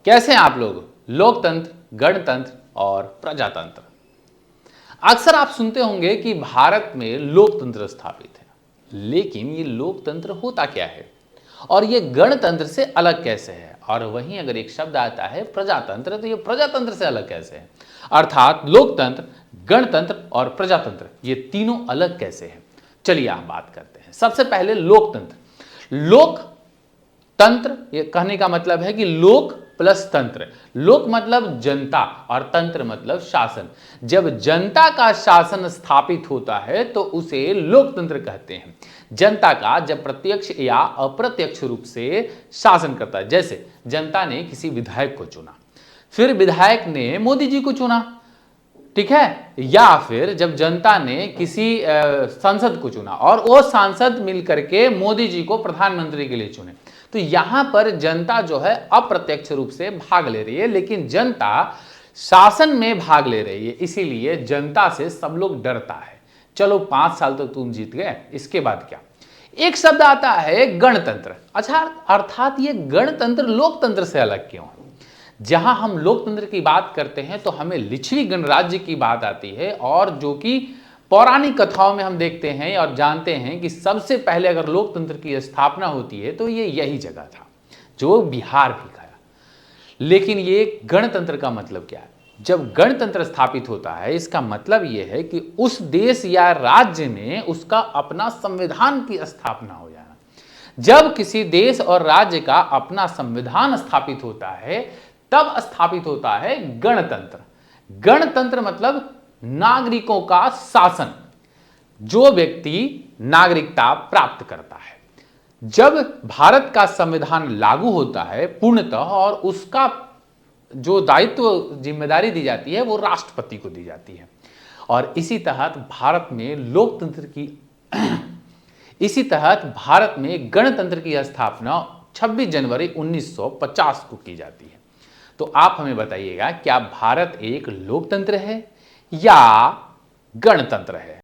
कैसे हैं आप लोग? लोकतंत्र, गणतंत्र और प्रजातंत्र। अक्सर आप सुनते होंगे कि भारत में लोकतंत्र स्थापित है, लेकिन ये लोकतंत्र होता क्या है और ये गणतंत्र से अलग कैसे है? और वहीं अगर एक शब्द आता है प्रजातंत्र, तो ये प्रजातंत्र से अलग कैसे है? अर्थात लोकतंत्र, गणतंत्र और प्रजातंत्र ये तीनों अलग कैसे हैं? चलिए हम बात करते हैं। सबसे पहले लोकतंत्र। लोकतंत्र ये कहने का मतलब है कि लोक प्लस तंत्र। लोक मतलब जनता और तंत्र मतलब शासन। जब जनता का शासन स्थापित होता है तो उसे लोकतंत्र कहते हैं। जनता का जब प्रत्यक्ष या अप्रत्यक्ष रूप से शासन करता है, जैसे जनता ने किसी विधायक को चुना, फिर विधायक ने मोदी जी को चुना, ठीक है, या फिर जब जनता ने किसी सांसद को चुना और वो सांसद मिलकर के मोदी जी को प्रधानमंत्री के लिए चुने, तो यहां पर जनता जो है अप्रत्यक्ष रूप से भाग ले रही है, लेकिन जनता शासन में भाग ले रही है, इसीलिए जनता से सब लोग डरता है। चलो 5 साल तो तुम जीत गए, इसके बाद क्या? एक शब्द आता है गणतंत्र। अच्छा, अर्थात ये गणतंत्र लोकतंत्र से अलग क्यों है? जहां हम लोकतंत्र की बात करते हैं तो हमें लिच्छवी गणराज्य की बात आती है, और जो कि पौराणिक कथाओं में हम देखते हैं और जानते हैं कि सबसे पहले अगर लोकतंत्र की स्थापना होती है तो ये यही जगह था, जो बिहार भी गया। लेकिन ये गणतंत्र का मतलब क्या है? जब गणतंत्र स्थापित होता है, इसका मतलब यह है कि उस देश या राज्य में उसका अपना संविधान की स्थापना हो जाना। जब किसी देश और राज्य का अपना संविधान स्थापित होता है, तब स्थापित होता है गणतंत्र। गणतंत्र मतलब नागरिकों का शासन, जो व्यक्ति नागरिकता प्राप्त करता है। जब भारत का संविधान लागू होता है पूर्णतः, और उसका जो दायित्व जिम्मेदारी दी जाती है वो राष्ट्रपति को दी जाती है, और इसी तहत भारत में गणतंत्र की स्थापना 26 जनवरी 1950 को की जाती है। तो आप हमें बताइएगा, क्या भारत एक लोकतंत्र है या गणतंत्र है?